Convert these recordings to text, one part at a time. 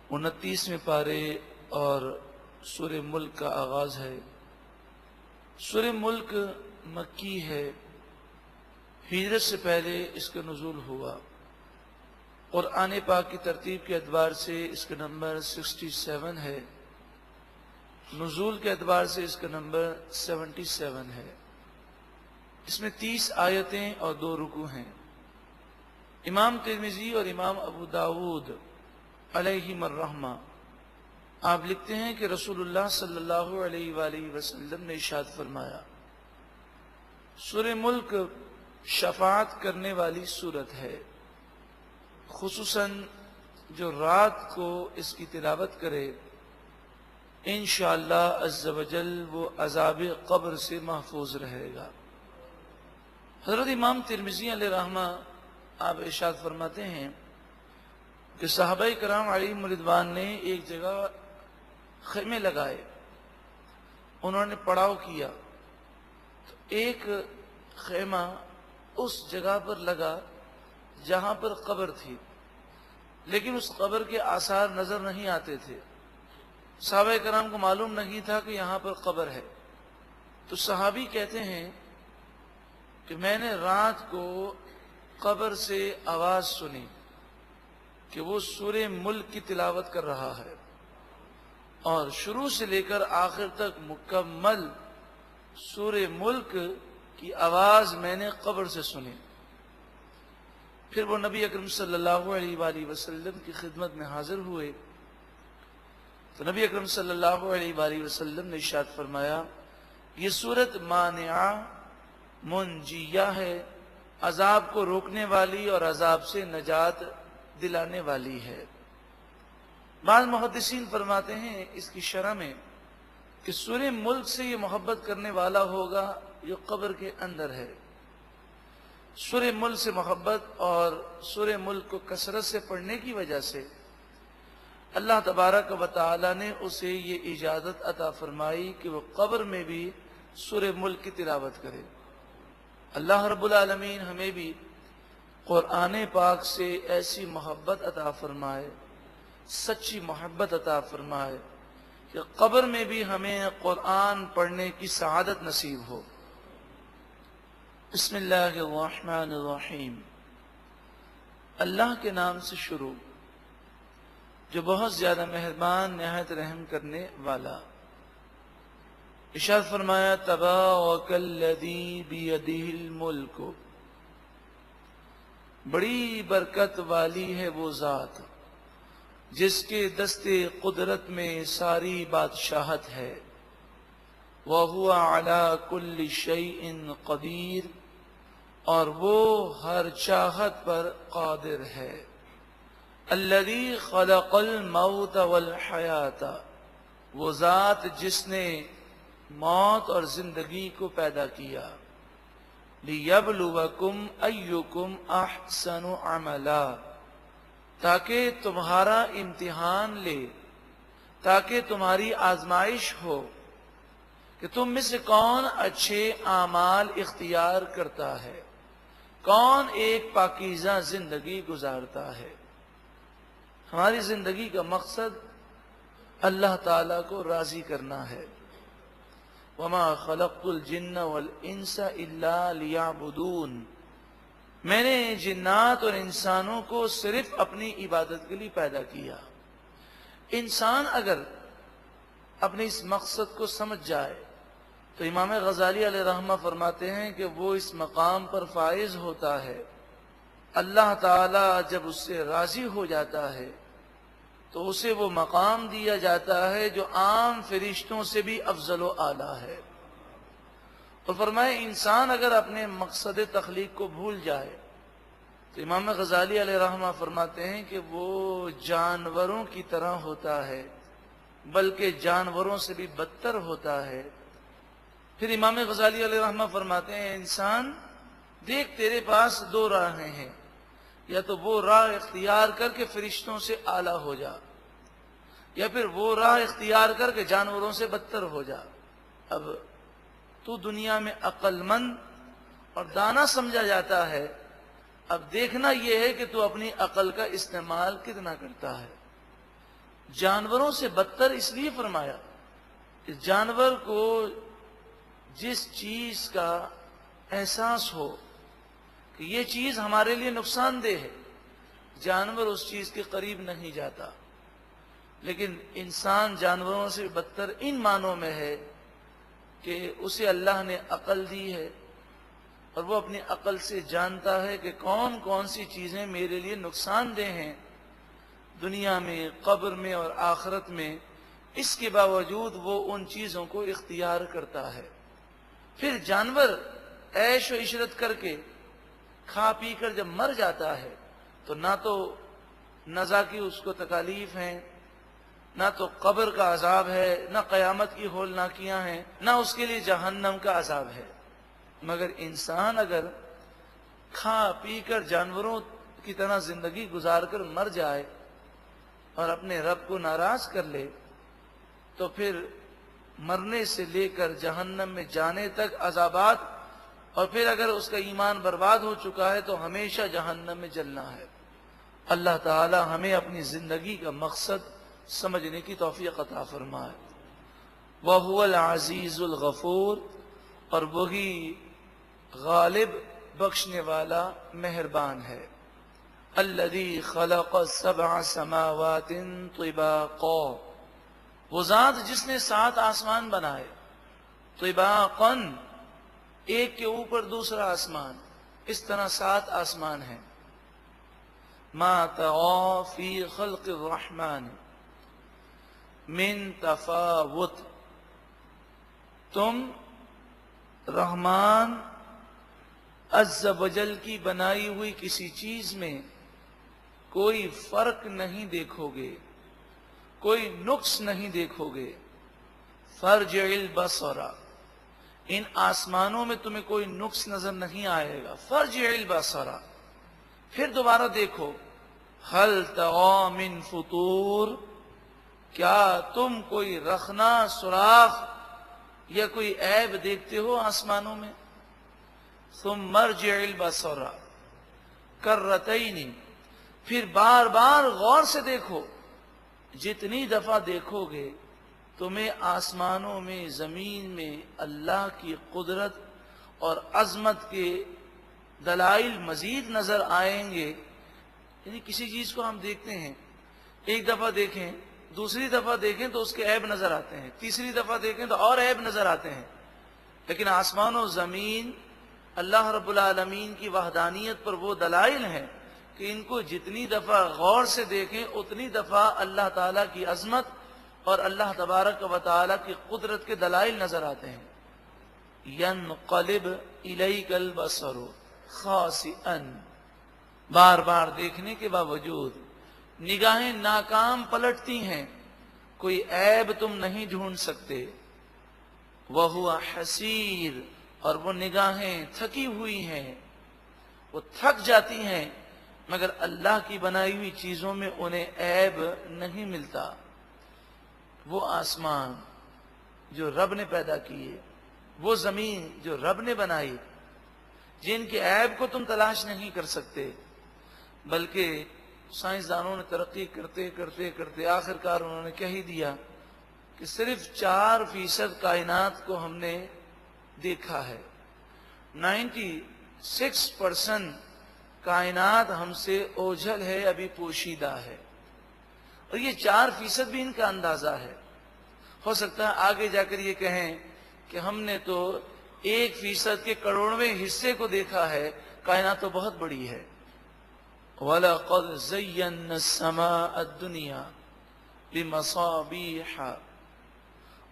29ویں پارے اور سورہ ملک کا آغاز ہے۔ سورہ ملک مکی ہے، ہجرت سے پہلے اس کا نزول ہوا، اور قرآن پاک کی ترتیب کے اعتبار سے اس کا نمبر 67 ہے، نزول کے اعتبار سے اس کا نمبر 77 ہے۔ اس میں 30 آیتیں اور 2 رکوع ہیں۔ امام ترمذی اور امام ابو داود علیہم الرحمہ آپ لکھتے ہیں کہ رسول اللہ صلی اللہ علیہ وآلہ وسلم نے ارشاد فرمایا، سورہ ملک شفاعت کرنے والی سورت ہے، خصوصاً جو رات کو اس کی تلاوت کرے انشاءاللہ عز و جل وہ عذاب قبر سے محفوظ رہے گا۔ حضرت امام ترمذی علیہ رحمہ آپ ارشاد فرماتے ہیں کہ صحابہ کرام علیہم رضوان نے ایک جگہ خیمے لگائے، انہوں نے پڑاؤ کیا، تو ایک خیمہ اس جگہ پر لگا جہاں پر قبر تھی، لیکن اس قبر کے آثار نظر نہیں آتے تھے، صحابہ کرام کو معلوم نہیں تھا کہ یہاں پر قبر ہے۔ تو صحابی کہتے ہیں کہ میں نے رات کو قبر سے آواز سنی کہ وہ سورہ ملک کی تلاوت کر رہا ہے، اور شروع سے لے کر آخر تک مکمل سورہ ملک کی آواز میں نے قبر سے سنی۔ پھر وہ نبی اکرم صلی اللہ علیہ وآلہ وسلم کی خدمت میں حاضر ہوئے، تو نبی اکرم صلی اللہ علیہ وآلہ وسلم نے ارشاد فرمایا، یہ سورت مانعہ منجیہ ہے، عذاب کو روکنے والی اور عذاب سے نجات دلانے والی ہے۔ بعض محدثین فرماتے ہیں اس کی شرح میں کہ سورہ ملک سے یہ محبت کرنے والا ہوگا جو قبر کے اندر ہے۔ سورہ ملک سے محبت اور سورہ ملک کو کثرت سے پڑھنے کی وجہ سے اللہ تبارک و تعالی نے اسے یہ اجازت عطا فرمائی کہ وہ قبر میں بھی سورہ ملک کی تلاوت کرے۔ اللہ رب العالمین ہمیں بھی قرآن پاک سے ایسی محبت عطا فرمائے، سچی محبت عطا فرمائے کہ قبر میں بھی ہمیں قرآن پڑھنے کی سعادت نصیب ہو۔ بسم اللہ الرحمن الرحیم، اللہ کے نام سے شروع جو بہت زیادہ مہربان نہایت رحم کرنے والا۔ ارشاد فرمایا، تبارک الذی بیدہ الملک، بڑی برکت والی ہے وہ ذات جس کے دستے قدرت میں ساری بادشاہت ہے، وَهُوَ عَلَى كُلِّ شَيْءٍ قَدِيرٌ، اور وہ ہر چاہت پر قادر ہے۔ الذی خلق الموت والحیات، وہ ذات جس نے موت اور زندگی کو پیدا کیا، لیبلوکم ایکم احسن عملا، تاکہ تمہارا امتحان لے، تاکہ تمہاری آزمائش ہو کہ تم میں سے کون اچھے اعمال اختیار کرتا ہے، کون ایک پاکیزہ زندگی گزارتا ہے۔ ہماری زندگی کا مقصد اللہ تعالیٰ کو راضی کرنا ہے۔ وَمَا خَلَقْتُ الْجِنَّ وَالْإِنسَ إِلَّا لِيَعْبُدُونَ، میں نے جنات اور انسانوں کو صرف اپنی عبادت کے لیے پیدا کیا۔ انسان اگر اپنے اس مقصد کو سمجھ جائے تو امام غزالی علیہ رحمہ فرماتے ہیں کہ وہ اس مقام پر فائز ہوتا ہے۔ اللہ تعالی جب اس سے راضی ہو جاتا ہے تو اسے وہ مقام دیا جاتا ہے جو عام فرشتوں سے بھی افضل و اعلیٰ ہے۔ اور فرمائے انسان اگر اپنے مقصد تخلیق کو بھول جائے تو امام غزالی علیہ رحمہ فرماتے ہیں کہ وہ جانوروں کی طرح ہوتا ہے، بلکہ جانوروں سے بھی بدتر ہوتا ہے۔ پھر امام غزالی علیہ رحمہ فرماتے ہیں، انسان دیکھ تیرے پاس 2 راہیں ہیں، یا تو وہ راہ اختیار کر کے فرشتوں سے اعلیٰ ہو جا، یا پھر وہ راہ اختیار کر کے جانوروں سے بدتر ہو جا۔ اب تو دنیا میں عقل مند اور دانا سمجھا جاتا ہے، اب دیکھنا یہ ہے کہ تو اپنی عقل کا استعمال کتنا کرتا ہے۔ جانوروں سے بدتر اس لیے فرمایا کہ جانور کو جس چیز کا احساس ہو کہ یہ چیز ہمارے لیے نقصان دہ ہے، جانور اس چیز کے قریب نہیں جاتا. لیکن انسان جانوروں سے بدتر ان معنوں میں ہے کہ اسے اللہ نے عقل دی ہے اور وہ اپنی عقل سے جانتا ہے کہ کون کون سی چیزیں میرے لیے نقصان دہ ہیں دنیا میں، قبر میں اور آخرت میں. اس کے باوجود وہ ان چیزوں کو اختیار کرتا ہے. پھر جانور عیش و عشرت کر کے کھا پی کر جب مر جاتا ہے تو نہ تو نزا کی اس کو تکالیف ہیں، نہ تو قبر کا عذاب ہے، نہ قیامت کی ہولناکیاں ہیں، نہ اس کے لیے جہنم کا عذاب ہے. مگر انسان اگر کھا پی کر جانوروں کی طرح زندگی گزار کر مر جائے اور اپنے رب کو ناراض کر لے تو پھر مرنے سے لے کر جہنم میں جانے تک عذابات، اور پھر اگر اس کا ایمان برباد ہو چکا ہے تو ہمیشہ جہنم میں جلنا ہے. اللہ تعالی ہمیں اپنی زندگی کا مقصد سمجھنے کی توفیق عطا فرمائے. وَهُوَ الْعَزِيزُ الْغَفُورُ، اور وہی غالب بخشنے والا مہربان ہے. الَّذِي خَلَقَ سَبْعَ سَمَاوَاتٍ طِبَاقًا، وہ ذات جس نے 7 آسمان بنائے، طِبَاقًا ایک کے اوپر دوسرا آسمان، اس طرح 7 آسمان ہیں. مَا تَرَىٰ فِي خَلْقِ الرَّحْمَٰنِ مِن تَفَاوُتٍ، تم رحمان عز و جل کی بنائی ہوئی کسی چیز میں کوئی فرق نہیں دیکھو گے، کوئی نقص نہیں دیکھو گے. فَارْجِعِ الْبَصَرَ، ان آسمانوں میں تمہیں کوئی نقص نظر نہیں آئے گا. فَارْجِعِ الْبَصَرَ، پھر دوبارہ دیکھو. هَلْ تَرَىٰ مِن فُطُورٍ، کیا تم کوئی رخنا، سوراخ یا کوئی عیب دیکھتے ہو آسمانوں میں؟ ثُمَّ ارْجِعِ الْبَصَرَ كَرَّتَيْنِ، پھر بار بار غور سے دیکھو. جتنی دفعہ دیکھو گے تمہیں آسمانوں میں، زمین میں اللہ کی قدرت اور عظمت کے دلائل مزید نظر آئیں گے. یعنی کسی چیز کو ہم دیکھتے ہیں، ایک دفعہ دیکھیں، دوسری دفعہ دیکھیں تو اس کے عیب نظر آتے ہیں، تیسری دفعہ دیکھیں تو اور عیب نظر آتے ہیں. لیکن آسمان و زمین اللہ رب العالمین کی وحدانیت پر وہ دلائل ہیں کہ ان کو جتنی دفعہ غور سے دیکھیں اتنی دفعہ اللہ تعالیٰ کی عظمت اور اللہ تبارک و تعالیٰ کی قدرت کے دلائل نظر آتے ہیں. يَنْقَلِبْ إِلَيْكَ الْبَصَرُ خَاسِئًا، بار بار دیکھنے کے باوجود نگاہیں ناکام پلٹتی ہیں، کوئی عیب تم نہیں ڈھونڈ سکتے. وَهُوَ حَسِيرٌ، اور وہ نگاہیں تھکی ہوئی ہیں، وہ تھک جاتی ہیں، مگر اللہ کی بنائی ہوئی چیزوں میں انہیں عیب نہیں ملتا. وہ آسمان جو رب نے پیدا کیے، وہ زمین جو رب نے بنائی، جن کے عیب کو تم تلاش نہیں کر سکتے، بلکہ سائنسدانوں نے ترقی کرتے کرتے کرتے آخر کار انہوں نے کہہ ہی دیا کہ صرف 4% کائنات کو ہم نے دیکھا ہے. 96% کائنات ہم سے اوجھل ہے، ابھی پوشیدہ ہے، اور یہ 4% بھی ان کا اندازہ ہے. ہو سکتا ہے آگے جا کر یہ کہیں کہ ہم نے تو 1% کے کروڑویں حصے کو دیکھا ہے، کائنات تو بہت بڑی ہے. وَلَقَدْ زَيَّنَّا السَّمَاءَ الدُّنْيَا بِمَصَابِيحَ،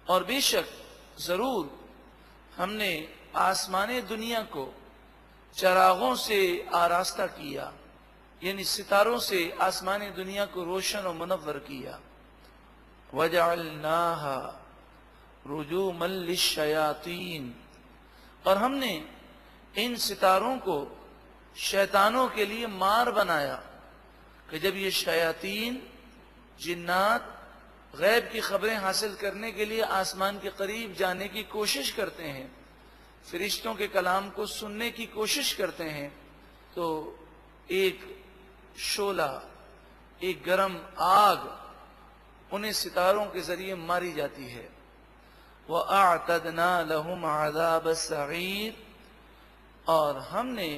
اور بے شک ضرور ہم نے آسمان دنیا کو چراغوں سے آراستہ کیا، یعنی ستاروں سے آسمان دنیا کو روشن و منور کیا. وَجَعَلْنَاهَا رُجُومًا لِلشَّيَاطِينِ، اور ہم نے ان ستاروں کو شیطانوں کے لیے مار بنایا کہ جب یہ شیاطین، جنات غیب کی خبریں حاصل کرنے کے لیے آسمان کے قریب جانے کی کوشش کرتے ہیں، فرشتوں کے کلام کو سننے کی کوشش کرتے ہیں، تو ایک شعلہ، ایک گرم آگ انہیں ستاروں کے ذریعے ماری جاتی ہے۔ وَأَعْتَدْنَا لَهُمْ عَذَابَ السَّعِيرِ، اور ہم نے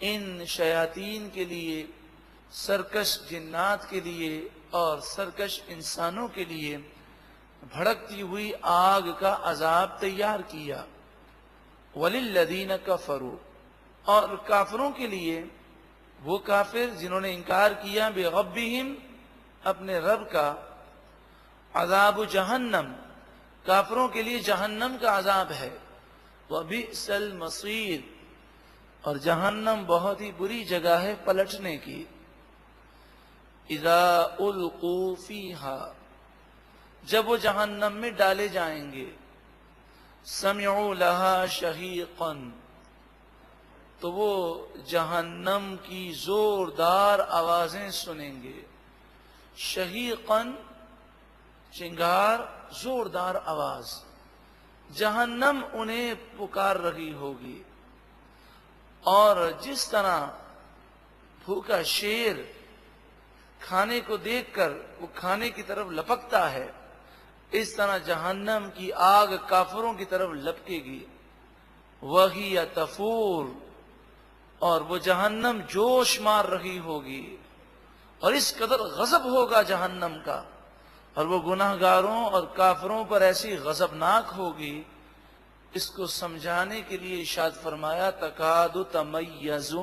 ان شیاطین کے لیے، سرکش جنات کے لیے اور سرکش انسانوں کے لیے بھڑکتی ہوئی آگ کا عذاب تیار کیا۔ وَلِلَّذِينَ كَفَرُوا، اور کافروں کے لیے، وہ کافر جنہوں نے انکار کیا بِرَبِّهِمْ، اپنے رب کا، عذاب جہنم، کافروں کے لیے جہنم کا عذاب ہے۔ وَبِئْسَ الْمَصِيرُ، اور جہنم بہت ہی بری جگہ ہے پلٹنے کی۔ اِذَا أُلْقُوا فِيهَا، جب وہ جہنم میں ڈالے جائیں گے، سَمِعُوا لَهَا شَهِيقًا، تو وہ جہنم کی زوردار آوازیں سنیں گے۔ شہیقاً، چنگار، زوردار آواز، جہنم انہیں پکار رہی ہوگی۔ اور جس طرح بھوکا شیر کھانے کو دیکھ کر وہ کھانے کی طرف لپکتا ہے، اس طرح جہنم کی آگ کافروں کی طرف لپکے گی۔ وَهِيَ تَفُورُ، اور وہ جہنم جوش مار رہی ہوگی، اور اس قدر غضب ہوگا جہنم کا، اور وہ گناہگاروں اور کافروں پر ایسی غضبناک ہوگی۔ اس کو سمجھانے کے لیے ارشاد فرمایا تکاد تمیز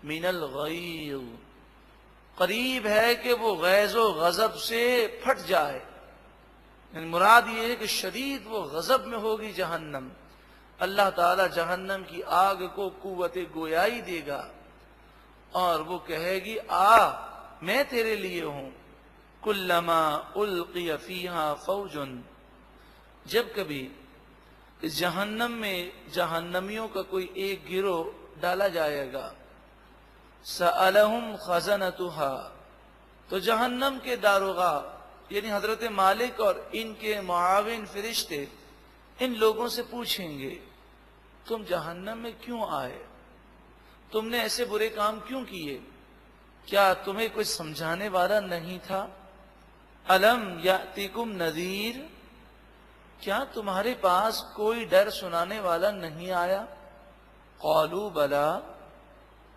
من الغیظ، قریب ہے کہ وہ غیظ و غضب سے پھٹ جائے، یعنی مراد یہ ہے کہ شدید وہ غضب میں ہوگی جہنم۔ اللہ تعالی جہنم کی آگ کو قوت گویائی دے گا اور وہ کہے گی آ میں تیرے لیے ہوں۔ کلما القی فیہا فوج، جب کبھی اس جہنم میں جہنمیوں کا کوئی ایک گروہ ڈالا جائے گا، سألہم خزنتہا، تو جہنم کے داروغہ یعنی حضرت مالک اور ان کے معاون فرشتے ان لوگوں سے پوچھیں گے تم جہنم میں کیوں آئے، تم نے ایسے برے کام کیوں کیے، کیا تمہیں کوئی سمجھانے والا نہیں تھا؟ الم یأتکم نذیر، کیا تمہارے پاس کوئی ڈر سنانے والا نہیں آیا؟ قالوا بلا،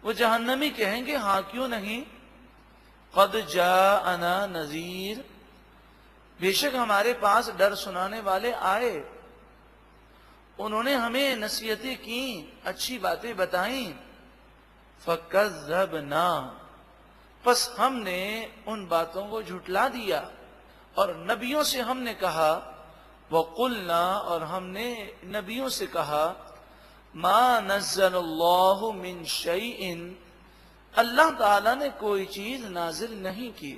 وہ جہنمی کہیں گے ہاں کیوں نہیں، قد جاءنا نذیر، بے شک ہمارے پاس ڈر سنانے والے آئے، انہوں نے ہمیں نصیحتیں کی، اچھی باتیں بتائیں۔ فکذبنا، پس ہم نے ان باتوں کو جھٹلا دیا، اور نبیوں سے ہم نے کہا، وقلنا، اور ہم نے نبیوں سے کہا، ما نزل اللہ من شیء، اللہ تعالی نے کوئی چیز نازل نہیں کی،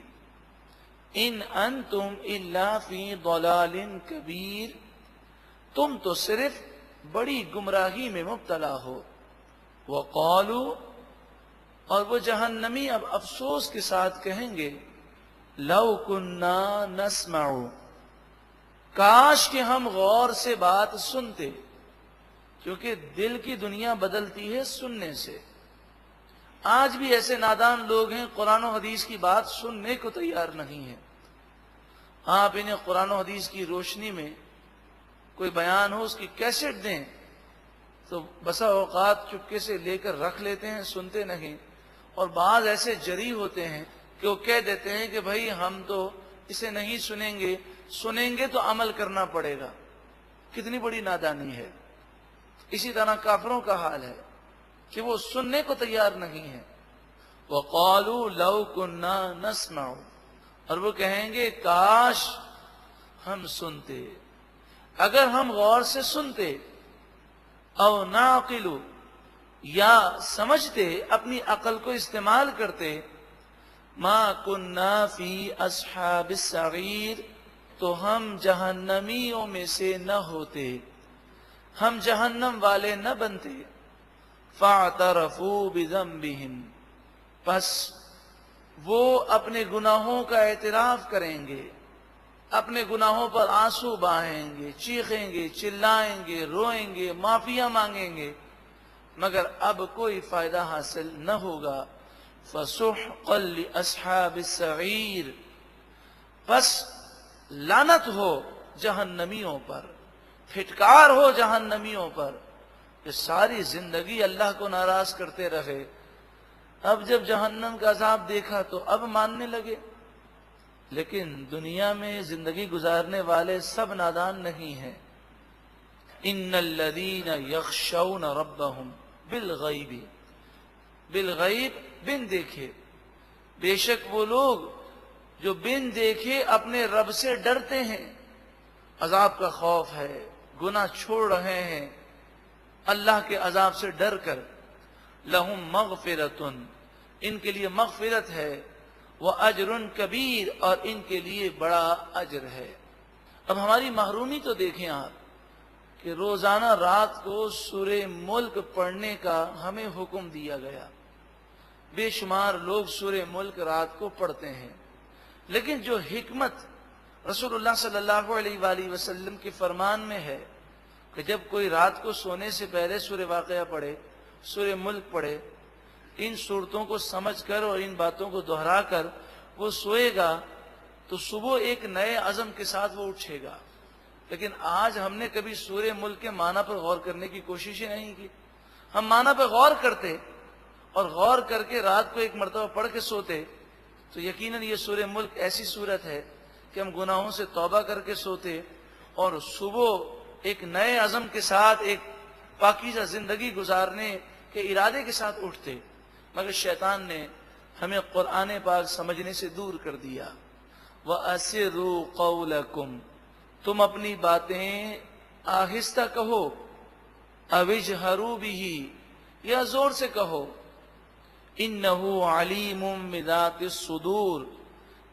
ان انتم الا فی ضلال کبیر، تم تو صرف بڑی گمراہی میں مبتلا ہو۔ وقالوا، اور وہ جہنمی اب افسوس کے ساتھ کہیں گے، لو کننا نسمع، کاش کہ ہم غور سے بات سنتے، کیونکہ دل کی دنیا بدلتی ہے سننے سے۔ آج بھی ایسے نادان لوگ ہیں قرآن و حدیث کی بات سننے کو تیار نہیں ہے۔ آپ انہیں قرآن و حدیث کی روشنی میں کوئی بیان ہو اس کی کیسٹ دیں تو بسا اوقات چپکے سے لے کر رکھ لیتے ہیں، سنتے نہیں، اور بعض ایسے جری ہوتے ہیں کہ وہ کہہ دیتے ہیں کہ بھائی ہم تو اسے نہیں سنیں گے، سنیں گے تو عمل کرنا پڑے گا۔ کتنی بڑی نادانی ہے۔ اسی طرح کافروں کا حال ہے کہ وہ سننے کو تیار نہیں ہے۔ وقالوا لو كنا نسمع، اور وہ کہیں گے کاش ہم سنتے، اگر ہم غور سے سنتے، او نعقل، یا سمجھتے، اپنی عقل کو استعمال کرتے، ما كنا فی اصحاب السعیر، تو ہم جہنمیوں میں سے نہ ہوتے، ہم جہنم والے نہ بنتے۔ فاعترفوا بذنبہم، پس وہ اپنے گناہوں کا اعتراف کریں گے، اپنے گناہوں پر آنسو بہائیں گے، چیخیں گے، چلائیں گے، روئیں گے، معافیاں مانگیں گے، مگر اب کوئی فائدہ حاصل نہ ہوگا۔ فسحقا لاصحاب السعیر، پس لعنت ہو جہنمیوں پر، پھٹکار ہو جہنمیوں پر کہ ساری زندگی اللہ کو ناراض کرتے رہے، اب جب جہنم کا عذاب دیکھا تو اب ماننے لگے۔ لیکن دنیا میں زندگی گزارنے والے سب نادان نہیں ہیں۔ ان الذین یخشون ربهم بالغیب، بالغیب بن دیکھے، بے شک وہ لوگ جو بن دیکھے اپنے رب سے ڈرتے ہیں، عذاب کا خوف ہے، گناہ چھوڑ رہے ہیں اللہ کے عذاب سے ڈر کر، لہم مغفرۃ، ان کے لیے مغفرت ہے، وَأَجْرٌ کبیر، اور ان کے لیے بڑا اجر ہے۔ اب ہماری محرومی تو دیکھیں آپ کہ روزانہ رات کو سورہ ملک پڑھنے کا ہمیں حکم دیا گیا، بے شمار لوگ سورہ ملک رات کو پڑھتے ہیں، لیکن جو حکمت رسول اللہ صلی اللہ علیہ وآلہ وسلم کے فرمان میں ہے کہ جب کوئی رات کو سونے سے پہلے سورہ واقعہ پڑھے، سورہ ملک پڑھے، ان صورتوں کو سمجھ کر اور ان باتوں کو دہرا کر وہ سوئے گا تو صبح ایک نئے عزم کے ساتھ وہ اٹھے گا۔ لیکن آج ہم نے کبھی سورہ ملک کے معنی پر غور کرنے کی کوشش ہی نہیں کی۔ ہم معنی پہ غور کرتے اور غور کر کے رات کو ایک مرتبہ پڑھ کے سوتے تو یقیناً یہ سورہ ملک ایسی صورت ہے کہ ہم گناہوں سے توبہ کر کے سوتے اور صبح ایک نئے عزم کے ساتھ ایک پاکیزہ زندگی گزارنے کے ارادے کے ساتھ اٹھتے، مگر شیطان نے ہمیں قرآن پاک سمجھنے سے دور کر دیا۔ وَأَسِرُّوا قَوْلَكُمْ، تم اپنی باتیں آہستہ کہو، أَوِ اجْهَرُوا بِهِ، یا زور سے کہو، إِنَّهُ عَلِيمٌ بِذَاتِ الصُّدُورِ،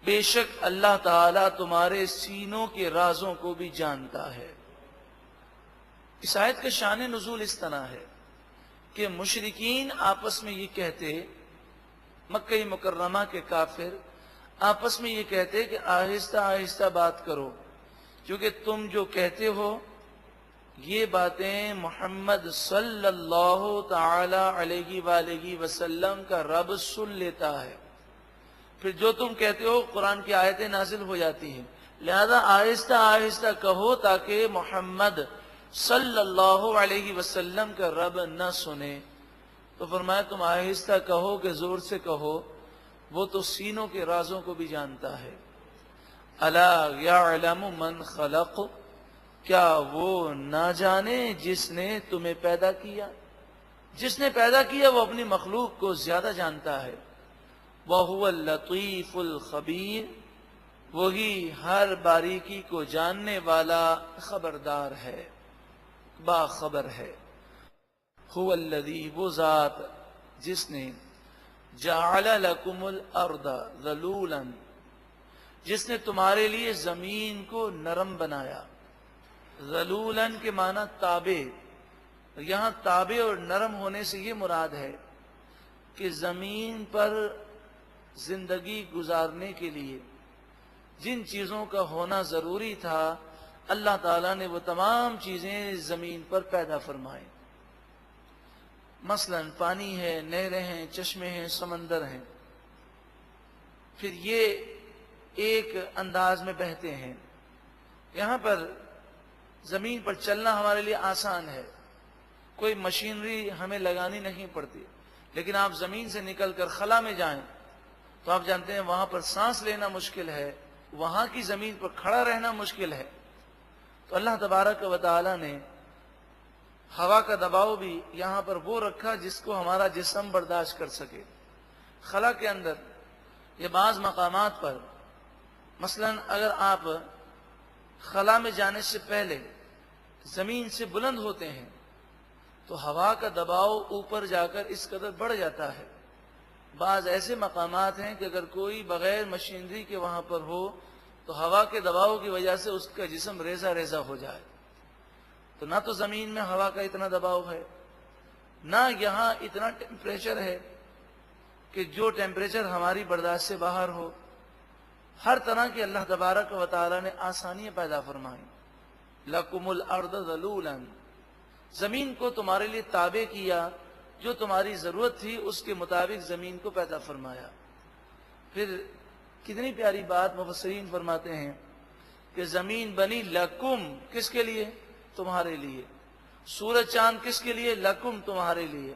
بے شک اللہ تعالیٰ تمہارے سینوں کے رازوں کو بھی جانتا ہے۔ اس آیت کا شان نزول اس طرح ہے کہ مشرکین آپس میں یہ کہتے، مکہ مکرمہ کے کافر آپس میں یہ کہتے کہ آہستہ آہستہ بات کرو، کیونکہ تم جو کہتے ہو یہ باتیں محمد صلی اللہ تعالی علیہ وآلہ وسلم کا رب سن لیتا ہے، پھر جو تم کہتے ہو قرآن کی آیتیں نازل ہو جاتی ہیں، لہذا آہستہ آہستہ کہو تاکہ محمد صلی اللہ علیہ وسلم کا رب نہ سنے۔ تو فرمایا تم آہستہ کہو کہ زور سے کہو، وہ تو سینوں کے رازوں کو بھی جانتا ہے۔ الا یعلم من خلق، کیا وہ نہ جانے جس نے تمہیں پیدا کیا؟ جس نے پیدا کیا وہ اپنی مخلوق کو زیادہ جانتا ہے۔ وَهُوَ اللَّطِيفُ الْخَبِيرُ، وہی ہر باریکی کو جاننے والا خبردار ہے، باخبر ہے۔ هُوَ الَّذِي، وہ ذات جس نے جَعَلَ لَكُمُ الْأَرْضَ ذَلُولًا، جس نے تمہارے لیے زمین کو نرم بنایا۔ ذلولاً کے معنی تابع، یہاں تابع اور نرم ہونے سے یہ مراد ہے کہ زمین پر زندگی گزارنے کے لیے جن چیزوں کا ہونا ضروری تھا اللہ تعالیٰ نے وہ تمام چیزیں زمین پر پیدا فرمائیں۔ مثلا پانی ہے، نہریں ہیں، چشمے ہیں، سمندر ہیں، پھر یہ ایک انداز میں بہتے ہیں۔ یہاں پر زمین پر چلنا ہمارے لیے آسان ہے، کوئی مشینری ہمیں لگانی نہیں پڑتی، لیکن آپ زمین سے نکل کر خلا میں جائیں تو آپ جانتے ہیں وہاں پر سانس لینا مشکل ہے، وہاں کی زمین پر کھڑا رہنا مشکل ہے۔ تو اللہ تبارک و تعالی نے ہوا کا دباؤ بھی یہاں پر وہ رکھا جس کو ہمارا جسم برداشت کر سکے۔ خلا کے اندر یا بعض مقامات پر مثلا اگر آپ خلا میں جانے سے پہلے زمین سے بلند ہوتے ہیں تو ہوا کا دباؤ اوپر جا کر اس قدر بڑھ جاتا ہے۔ بعض ایسے مقامات ہیں کہ اگر کوئی بغیر مشینری کے وہاں پر ہو تو ہوا کے دباؤ کی وجہ سے اس کا جسم ریزہ ریزہ ہو جائے۔ تو نہ تو زمین میں ہوا کا اتنا دباؤ ہے، نہ یہاں اتنا ٹیمپریچر ہے کہ جو ٹیمپریچر ہماری برداشت سے باہر ہو۔ ہر طرح کی اللہ تبارک و تعالی نے آسانیاں پیدا فرمائیں۔ لَكُمُ الْأَرْضَ ذَلُولًا، زمین کو تمہارے لیے تابع کیا، جو تمہاری ضرورت تھی اس کے مطابق زمین کو پیدا فرمایا۔ پھر کتنی پیاری بات مفسرین فرماتے ہیں کہ زمین بنی لکم، کس کے لیے؟ تمہارے لیے. سورج چاند کس کے لیے؟ لکم، تمہارے لیے.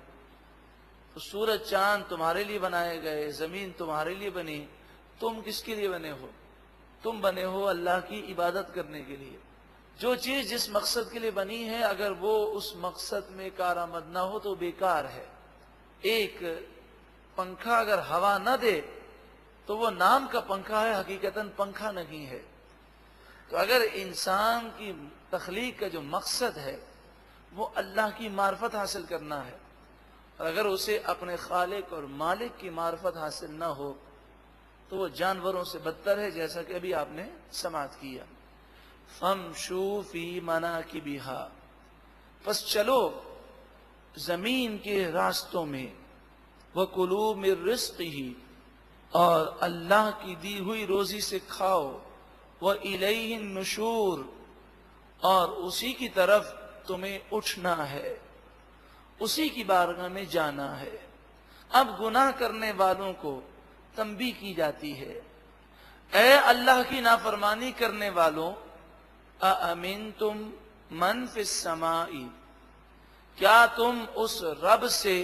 تو سورج چاند تمہارے لیے بنائے گئے، زمین تمہارے لیے بنی. تم کس کے لیے بنے ہو؟ تم بنے ہو اللہ کی عبادت کرنے کے لیے. جو چیز جس مقصد کے لیے بنی ہے اگر وہ اس مقصد میں کارآمد نہ ہو تو بیکار ہے. ایک پنکھا اگر ہوا نہ دے تو وہ نام کا پنکھا ہے، حقیقتاً پنکھا نہیں ہے. تو اگر انسان کی تخلیق کا جو مقصد ہے وہ اللہ کی معرفت حاصل کرنا ہے، اور اگر اسے اپنے خالق اور مالک کی معرفت حاصل نہ ہو تو وہ جانوروں سے بدتر ہے، جیسا کہ ابھی آپ نے سماعت کیا. فَامْشُوا فِي مَنَاكِبِهَا، پس چلو زمین کے راستوں میں. وَكُلُوا مِن رِزْقِهِ، اور اللہ کی دی ہوئی روزی سے کھاؤ. وَإِلَيْهِ النُّشُورُ، اور اسی کی طرف تمہیں اٹھنا ہے، اسی کی بارگاہ میں جانا ہے. اب گناہ کرنے والوں کو تنبیہ کی جاتی ہے، اے اللہ کی نافرمانی کرنے والوں، اَأَمِنْتُمْ مَنْ فِي السَّمَاءِ، کیا تم اس رب سے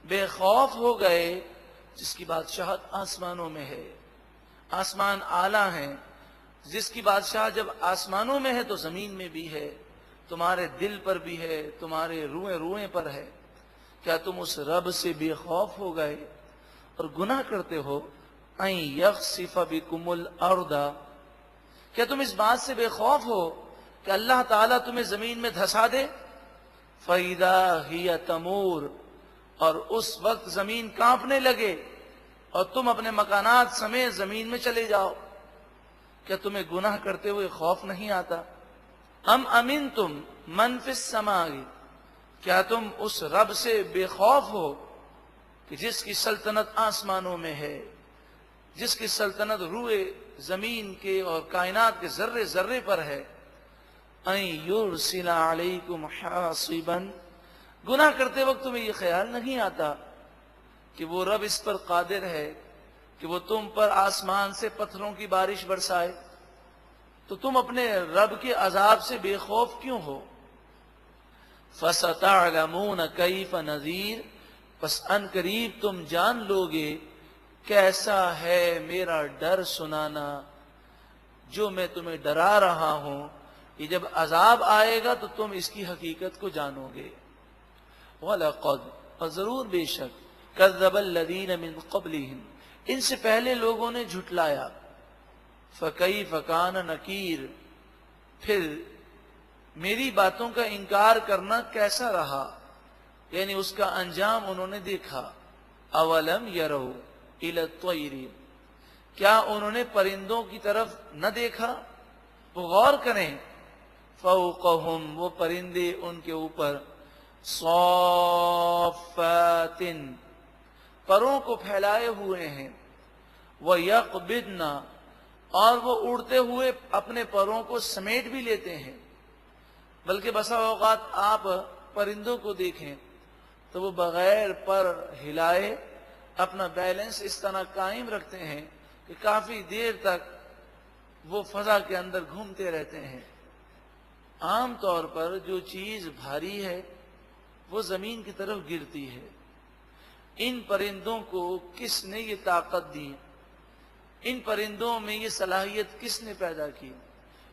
بے خوف ہو گئے جس کی بادشاہت آسمانوں میں ہے. آسمان اعلیٰ ہیں، جس کی بادشاہ جب آسمانوں میں ہے تو زمین میں بھی ہے، تمہارے دل پر بھی ہے، تمہارے روئیں روئیں پر ہے. کیا تم اس رب سے بے خوف ہو گئے اور گناہ کرتے ہو؟ اَن یخسف بکم الارض، کیا تم اس بات سے بے خوف ہو کہ اللہ تعالیٰ تمہیں زمین میں دھسا دے؟ فَإِذَا هِيَ تَمُورُ، اور اس وقت زمین کانپنے لگے اور تم اپنے مکانات سمیت زمین میں چلے جاؤ. کیا تمہیں گناہ کرتے ہوئے خوف نہیں آتا؟ ام امنتم من فی السماء، کیا تم اس رب سے بے خوف ہو کہ جس کی سلطنت آسمانوں میں ہے، جس کی سلطنت روئے زمین کے اور کائنات کے ذرے ذرے پر ہے. ان یرسل علیکم حاصبا، گناہ کرتے وقت تمہیں یہ خیال نہیں آتا کہ وہ رب اس پر قادر ہے کہ وہ تم پر آسمان سے پتھروں کی بارش برسائے؟ تو تم اپنے رب کے عذاب سے بے خوف کیوں ہو؟ فَسَتَعْلَمُونَ كَيْفَ نَذِيرٌ، پس ان قریب تم جان لوگے کیسا ہے میرا ڈر سنانا جو میں تمہیں ڈرا رہا ہوں. کہ جب عذاب آئے گا تو تم اس کی حقیقت کو جانو گے. وَلَقَدْ، اور ضرور بے شک، كَذَّبَ الَّذِينَ مِن قَبْلِهِمْ، ان سے پہلے لوگوں نے جھٹلایا. فَكَيْفَ كَانَ نَكِيرٌ، پھر میری باتوں کا انکار کرنا کیسا رہا، یعنی اس کا انجام انہوں نے دیکھا. اولم یروا الی الطیر، کیا انہوں نے پرندوں کی طرف نہ دیکھا؟ وہ غور کریں. فوقہم، وہ پرندے ان کے اوپر، صافات، پروں کو پھیلائے ہوئے ہیں. وَيَقْبِضْنَ، اور وہ اڑتے ہوئے اپنے پروں کو سمیٹ بھی لیتے ہیں. بلکہ بسا اوقات آپ پرندوں کو دیکھیں تو وہ بغیر پر ہلائے اپنا بیلنس اس طرح قائم رکھتے ہیں کہ کافی دیر تک وہ فضا کے اندر گھومتے رہتے ہیں. عام طور پر جو چیز بھاری ہے وہ زمین کی طرف گرتی ہے. ان پرندوں کو کس نے یہ طاقت دی؟ ان پرندوں میں یہ صلاحیت کس نے پیدا کی؟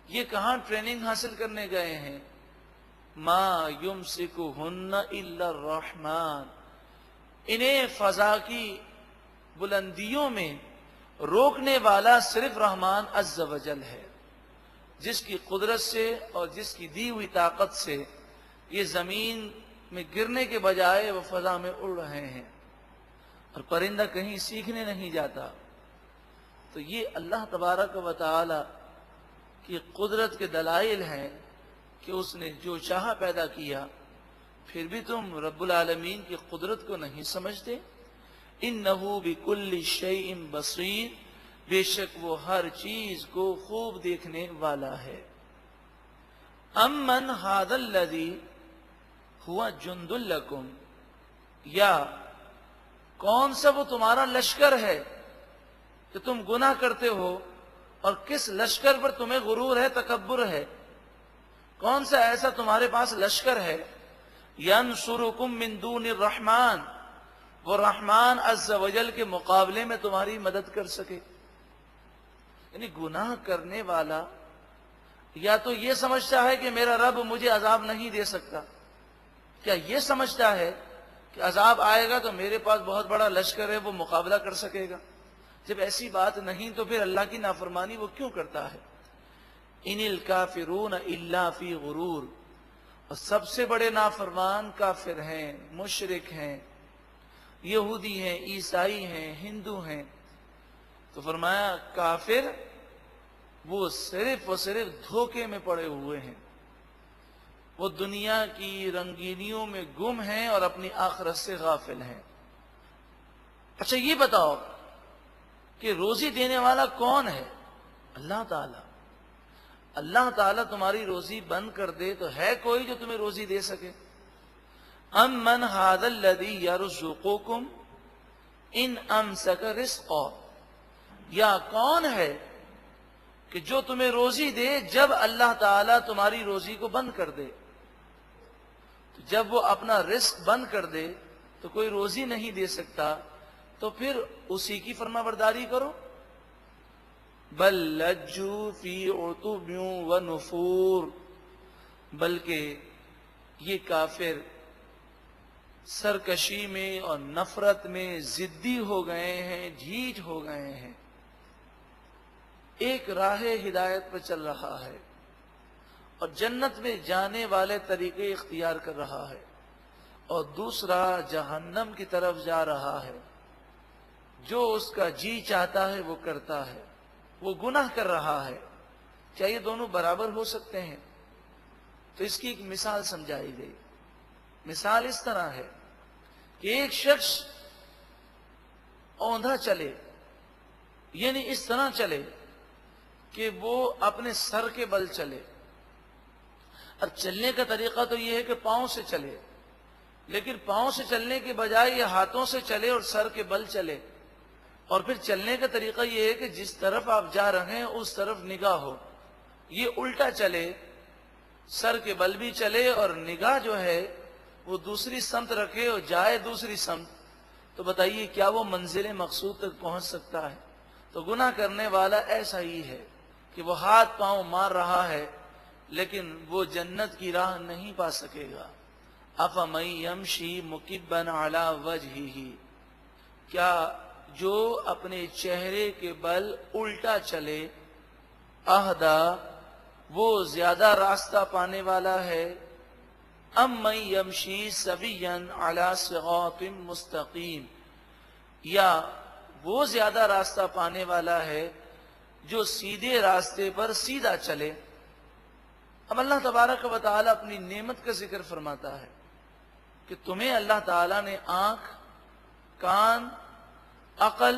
یہ کہاں ٹریننگ حاصل کرنے گئے ہیں؟ ما یمسکہن الا الرحمن، انہیں فضا کی بلندیوں میں روکنے والا صرف رحمان عز و جل ہے، جس کی قدرت سے اور جس کی دی ہوئی طاقت سے یہ زمین میں گرنے کے بجائے وہ فضا میں اڑ رہے ہیں، اور پرندہ کہیں سیکھنے نہیں جاتا. تو یہ اللہ تبارک و تعالی کی قدرت کے دلائل ہیں کہ اس نے جو چاہا پیدا کیا. پھر بھی تم رب العالمین کی قدرت کو نہیں سمجھتے. انہ بکل شیء بصیر، بے شک وہ ہر چیز کو خوب دیکھنے والا ہے. امن ھذا الذی ھو جند لکم، یا کون سا وہ تمہارا لشکر ہے کہ تم گناہ کرتے ہو اور کس لشکر پر تمہیں غرور ہے، تکبر ہے؟ کون سا ایسا تمہارے پاس لشکر ہے؟ ینصرکم من دون الرحمن، وہ رحمان عز و جل کے مقابلے میں تمہاری مدد کر سکے؟ یعنی گناہ کرنے والا یا تو یہ سمجھتا ہے کہ میرا رب مجھے عذاب نہیں دے سکتا، کیا یہ سمجھتا ہے کہ عذاب آئے گا تو میرے پاس بہت بڑا لشکر ہے، وہ مقابلہ کر سکے گا؟ جب ایسی بات نہیں تو پھر اللہ کی نافرمانی وہ کیوں کرتا ہے؟ ان الکافرون الا فی غرور، اور سب سے بڑے نافرمان کافر ہیں، مشرک ہیں، یہودی ہیں، عیسائی ہیں، ہندو ہیں۔ تو فرمایا کافر وہ صرف اور صرف دھوکے میں پڑے ہوئے ہیں، وہ دنیا کی رنگینیوں میں گم ہیں اور اپنی آخرت سے غافل ہیں۔ اچھا یہ بتاؤ کہ روزی دینے والا کون ہے؟ اللہ تعالیٰ۔ اللہ تعالیٰ تمہاری روزی بند کر دے تو ہے کوئی جو تمہیں روزی دے سکے؟ امن ھذا الذی یرزقکم ان امسک رزقا، یا کون ہے کہ جو تمہیں روزی دے جب اللہ تعالیٰ تمہاری روزی کو بند کر دے؟ تو جب وہ اپنا رزق بند کر دے تو کوئی روزی نہیں دے سکتا، تو پھر اسی کی فرما برداری کرو۔ بل لجوا فی عتب و نفور، بلکہ یہ کافر سرکشی میں اور نفرت میں ضدی ہو گئے ہیں، ڈھیٹ ہو گئے ہیں۔ ایک راہ ہدایت پہ چل رہا ہے اور جنت میں جانے والے طریقے اختیار کر رہا ہے، اور دوسرا جہنم کی طرف جا رہا ہے۔ جو اس کا جی چاہتا ہے وہ کرتا ہے، وہ گناہ کر رہا ہے۔ کیا یہ دونوں برابر ہو سکتے ہیں؟ تو اس کی ایک مثال سمجھائی گئی۔ مثال اس طرح ہے کہ ایک شخص اوندھا چلے، یعنی اس طرح چلے کہ وہ اپنے سر کے بل چلے۔ اب چلنے کا طریقہ تو یہ ہے کہ پاؤں سے چلے، لیکن پاؤں سے چلنے کے بجائے یہ ہاتھوں سے چلے اور سر کے بل چلے۔ اور پھر چلنے کا طریقہ یہ ہے کہ جس طرف آپ جا رہے ہیں اس طرف نگاہ ہو۔ یہ الٹا چلے، سر کے بل بھی چلے اور نگاہ جو ہے وہ دوسری سمت رکھے اور جائے دوسری سمت، تو بتائیے کیا وہ منزل مقصود تک پہنچ سکتا ہے؟ تو گناہ کرنے والا ایسا ہی ہے کہ وہ ہاتھ پاؤں مار رہا ہے لیکن وہ جنت کی راہ نہیں پا سکے گا۔ افمن یمشی مکبا علی وجہہ، کیا جو اپنے چہرے کے بل الٹا چلے، اہدا وہ زیادہ راستہ پانے والا ہے، ام من یمشی سویا علی صراط مستقیم، یا وہ زیادہ راستہ پانے والا ہے جو سیدھے راستے پر سیدھا چلے۔ اب اللہ تبارک و تعالی اپنی نعمت کا ذکر فرماتا ہے کہ تمہیں اللہ تعالیٰ نے آنکھ، کان، عقل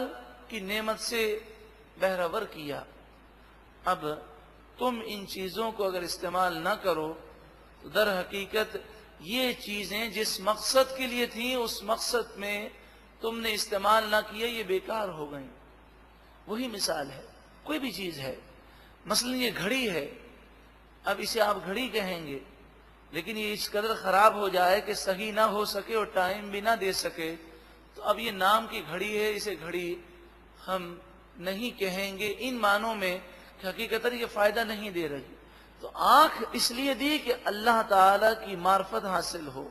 کی نعمت سے بہرور کیا۔ اب تم ان چیزوں کو اگر استعمال نہ کرو تو در حقیقت یہ چیزیں جس مقصد کے لیے تھیں اس مقصد میں تم نے استعمال نہ کیا، یہ بیکار ہو گئیں۔ وہی مثال ہے، کوئی بھی چیز ہے، مثلا یہ گھڑی ہے، اب اسے آپ گھڑی کہیں گے، لیکن یہ اس قدر خراب ہو جائے کہ صحیح نہ ہو سکے اور ٹائم بھی نہ دے سکے، تو اب یہ نام کی گھڑی ہے، اسے گھڑی ہم نہیں کہیں گے ان معنوں میں کہ حقیقت یہ فائدہ نہیں دے رہی۔ تو آنکھ اس لیے دی کہ اللہ تعالی کی معرفت حاصل ہو،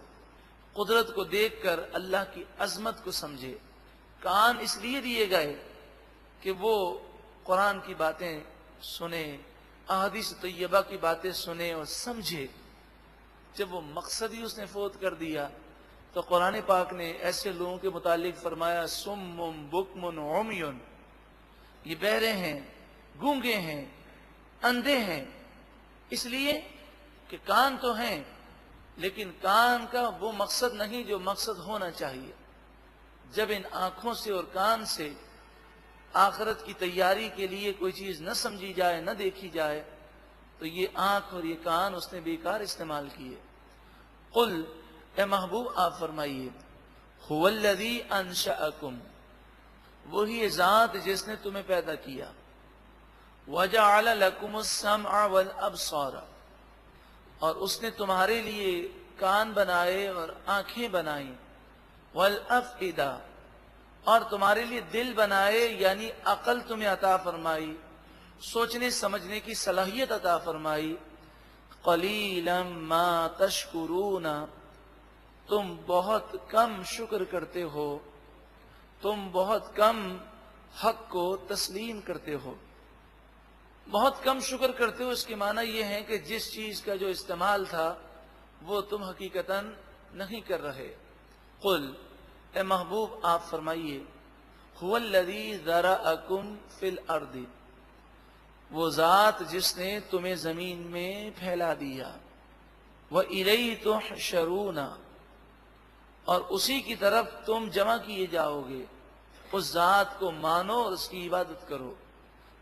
قدرت کو دیکھ کر اللہ کی عظمت کو سمجھے۔ کان اس لیے دیے گئے کہ وہ قرآن کی باتیں سنے، احادیث طیبہ کی باتیں سنے اور سمجھے۔ جب وہ مقصد ہی اس نے فوت کر دیا تو قرآن پاک نے ایسے لوگوں کے متعلق فرمایا سم بکم عمی، یہ بہرے ہیں، گونگے ہیں، اندھے ہیں، اس لیے کہ کان تو ہیں لیکن کان کا وہ مقصد نہیں جو مقصد ہونا چاہیے۔ جب ان آنکھوں سے اور کان سے آخرت کی تیاری کے لیے کوئی چیز نہ سمجھی جائے، نہ دیکھی جائے، تو یہ آنکھ اور یہ کان اس نے بیکار استعمال کیے۔ قل، اے محبوب آپ فرمائیے، هو الذی انشأکم، وہی ذات جس نے تمہیں پیدا کیا، وَجَعَلَ لَكُمُ السَّمْعَ وَالْأَبْصَارَ، اور اس نے تمہارے لیے کان بنائے اور آنکھیں بنائیں، وَالْأَفْئِدَةَ، اور تمہارے لیے دل بنائے، یعنی عقل تمہیں عطا فرمائی، سوچنے سمجھنے کی صلاحیت عطا فرمائی۔ قَلِيلًا مَا تَشْكُرُونَ، تم بہت کم شکر کرتے ہو، تم بہت کم حق کو تسلیم کرتے ہو۔ بہت کم شکر کرتے ہو، اس کے معنی یہ ہے کہ جس چیز کا جو استعمال تھا وہ تم حقیقتاً نہیں کر رہے۔ قل، اے محبوب آپ فرمائیے، هو الذی ذرأکم فی الارض، وہ ذات جس نے تمہیں زمین میں پھیلا دیا، وَإِلَيْهِ تُحْشَرُونَ، اور اسی کی طرف تم جمع کیے جاؤ گے۔ اس ذات کو مانو اور اس کی عبادت کرو۔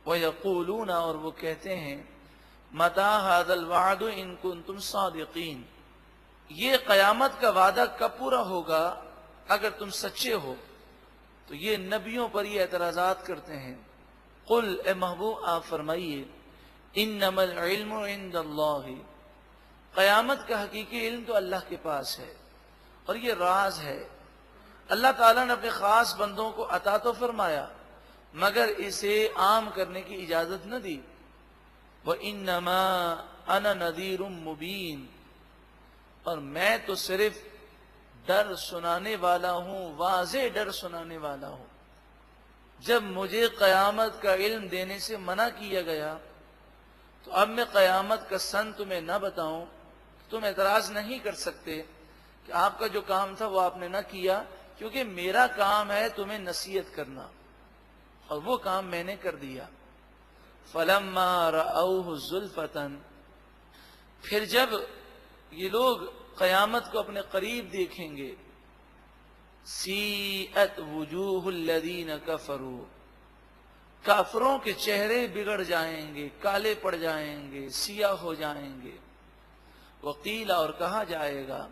وَيَقُولُونَ، اور وہ کہتے ہیں، مَتَى هَذَا الْوَعْدُ إِن كُنتُمْ صَادِقِينَ، یہ قیامت کا وعدہ کب پورا ہوگا اگر تم سچے ہو؟ تو یہ نبیوں پر یہ اعتراضات کرتے ہیں۔ قل، اے محبوب آپ فرمائیے، انما العلم عند اللہ، قیامت کا حقیقی علم تو اللہ کے پاس ہے، اور یہ راز ہے۔ اللہ تعالیٰ نے اپنے خاص بندوں کو عطا تو فرمایا، مگر اسے عام کرنے کی اجازت نہ دی۔ وَإِنَّمَا أَنَا نَذِيرٌ مُبِينٌ، اور میں تو صرف ڈر سنانے والا ہوں، واضح ڈر سنانے والا ہوں۔ جب مجھے قیامت کا علم دینے سے منع کیا گیا تو اب میں قیامت کا سن تمہیں نہ بتاؤں، تم اعتراض نہیں کر سکتے کہ آپ کا جو کام تھا وہ آپ نے نہ کیا، کیونکہ میرا کام ہے تمہیں نصیحت کرنا، اور وہ کام میں نے کر دیا۔ فَلَمَّا رَأَوْهُ زُلْفَةً، پھر جب یہ لوگ قیامت کو اپنے قریب دیکھیں گے، سیئت وجوہ الذین کفروا، کافروں کے چہرے بگڑ جائیں گے، کالے پڑ جائیں گے، سیاہ ہو جائیں گے۔ وقیل، اور کہا جائے گا،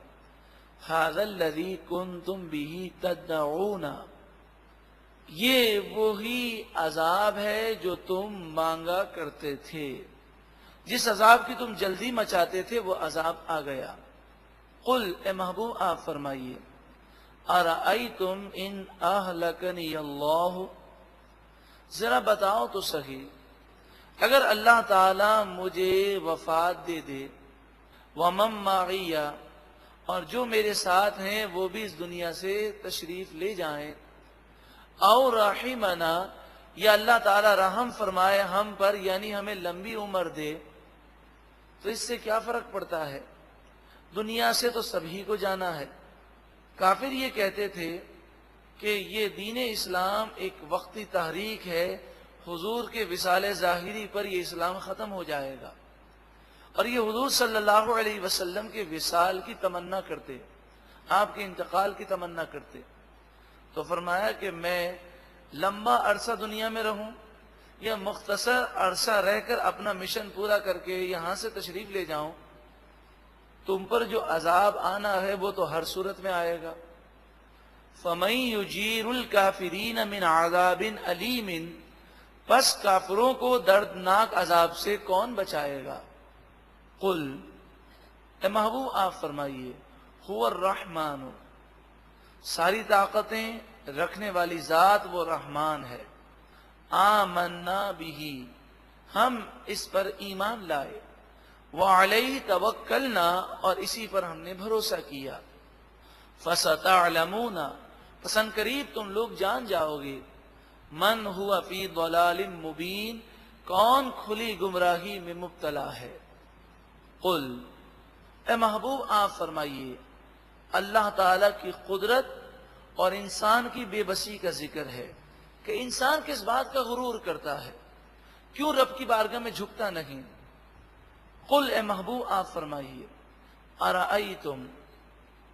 ھذا الذی کنتم بہ تدعون، یہ وہی عذاب ہے جو تم مانگا کرتے تھے، جس عذاب کی تم جلدی مچاتے تھے وہ عذاب آ گیا۔ قل، اے محبوب آپ فرمائیے، ارأیتم ان اہلکنی اللہ، ذرا بتاؤ تو صحیح، اگر اللہ تعالی مجھے وفات دے دے، ومن معی، اور جو میرے ساتھ ہیں وہ بھی اس دنیا سے تشریف لے جائیں، او رحمنا، یا اللہ تعالی رحم فرمائے ہم پر، یعنی ہمیں لمبی عمر دے، تو اس سے کیا فرق پڑتا ہے؟ دنیا سے تو سبھی کو جانا ہے۔ کافر یہ کہتے تھے کہ یہ دین اسلام ایک وقتی تحریک ہے، حضور کے وصال ظاہری پر یہ اسلام ختم ہو جائے گا، اور یہ حضور صلی اللہ علیہ وسلم کے وصال کی تمنا کرتے، آپ کے انتقال کی تمنا کرتے۔ تو فرمایا کہ میں لمبا عرصہ دنیا میں رہوں یا مختصر عرصہ رہ کر اپنا مشن پورا کر کے یہاں سے تشریف لے جاؤں، تم پر جو عذاب آنا ہے وہ تو ہر صورت میں آئے گا۔ فَمَن يُجِيرُ الْكَافِرِينَ مِنْ عَذَابٍ أَلِيمٍ، پس کافروں کو دردناک عذاب سے کون بچائے گا؟ قل، اے محبوب آپ فرمائیے، هو الرحمن، ساری طاقتیں رکھنے والی ذات وہ رحمان ہے، آمنا بہ، ہم اس پر ایمان لائے، وعلیہ توکلنا، اور اسی پر ہم نے بھروسہ کیا، فستعلمون، پس ان قریب تم لوگ جان جاؤ گے، من ہوا فی ضلال مبین، کون کھلی گمراہی میں مبتلا ہے۔ قل، اے محبوب آپ فرمائیے، اللہ تعالی کی قدرت اور انسان کی بے بسی کا ذکر ہے کہ انسان کس بات کا غرور کرتا ہے، کیوں رب کی بارگاہ میں جھکتا نہیں۔ قل، اے محبوب آپ فرمائیے، ارأیتم،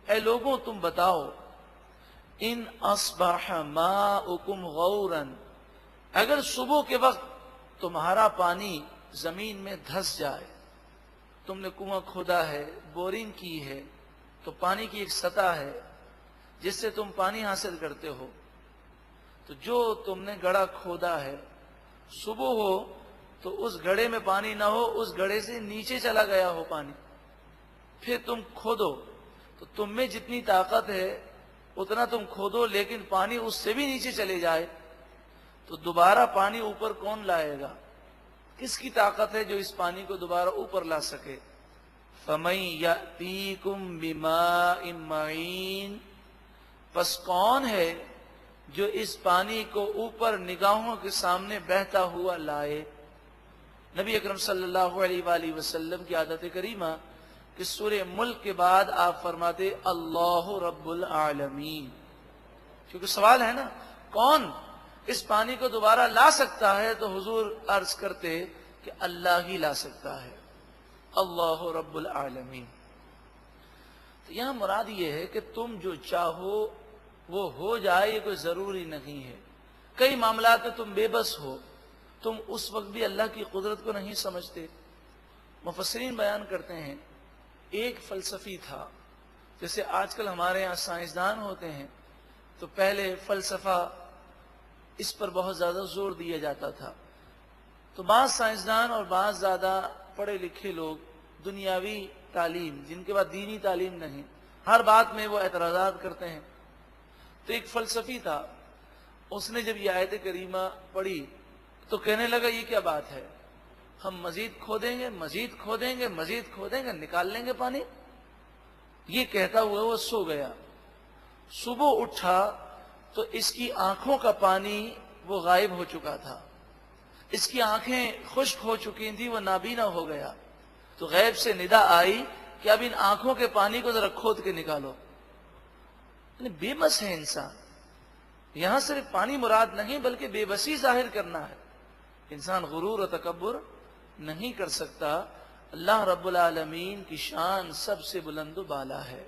اے لوگوں تم بتاؤ، ان اصبح ماؤکم غورا، اگر صبح کے وقت تمہارا پانی زمین میں دھس جائے، تم نے کنواں کھودا ہے، بورنگ کی ہے، تو پانی کی ایک سطح ہے جس سے تم پانی حاصل کرتے ہو، تو جو تم نے گڑھا کھودا ہے، صبح ہو تو اس گھڑے میں پانی نہ ہو، اس گھڑے سے نیچے چلا گیا ہو پانی، پھر تم کھودو تو تم میں جتنی طاقت ہے اتنا تم کھودو، لیکن پانی اس سے بھی نیچے چلے جائے تو دوبارہ پانی اوپر کون لائے گا؟ کس کی طاقت ہے جو اس پانی کو دوبارہ اوپر لا سکے؟ فَمَن يَأْتِيكُم بِمَاءٍ مَّعِينٍ، پس کون ہے جو اس پانی کو اوپر نگاہوں کے سامنے بہتا ہوا لائے؟ نبی اکرم صلی اللہ علیہ وآلہ وسلم کی عادت کریمہ کہ سورہ ملک کے بعد آپ فرماتے اللہ رب العالمین، کیونکہ سوال ہے نا کون اس پانی کو دوبارہ لا سکتا ہے، تو حضور عرض کرتے کہ اللہ ہی لا سکتا ہے، اللہ رب العالمین۔ تو یہاں مراد یہ ہے کہ تم جو چاہو وہ ہو جائے، یہ کوئی ضروری نہیں ہے۔ کئی معاملات میں تم بے بس ہو، تم اس وقت بھی اللہ کی قدرت کو نہیں سمجھتے۔ مفسرین بیان کرتے ہیں ایک فلسفی تھا، جیسے آج کل ہمارے یہاں سائنسدان ہوتے ہیں، تو پہلے فلسفہ اس پر بہت زیادہ زور دیا جاتا تھا، تو بعض سائنسدان اور بعض زیادہ پڑھے لکھے لوگ دنیاوی تعلیم، جن کے بعد دینی تعلیم نہیں، ہر بات میں وہ اعتراضات کرتے ہیں۔ تو ایک فلسفی تھا، اس نے جب یہ آیت کریمہ پڑھی تو کہنے لگا یہ کیا بات ہے، ہم مزید کھودیں گے، مزید کھودیں گے، مزید کھودیں گے، نکال لیں گے پانی۔ یہ کہتا ہوا وہ سو گیا۔ صبح اٹھا تو اس کی آنکھوں کا پانی وہ غائب ہو چکا تھا، اس کی آنکھیں خشک ہو چکی تھی، وہ نابینا ہو گیا۔ تو غیب سے ندا آئی کہ اب ان آنکھوں کے پانی کو ذرا کھود کے نکالو۔ بے بس ہے انسان، یہاں صرف پانی مراد نہیں بلکہ بے بسی ظاہر کرنا ہے۔ انسان غرور و تکبر نہیں کر سکتا۔ اللہ رب العالمین کی شان سب سے بلند و بالا ہے۔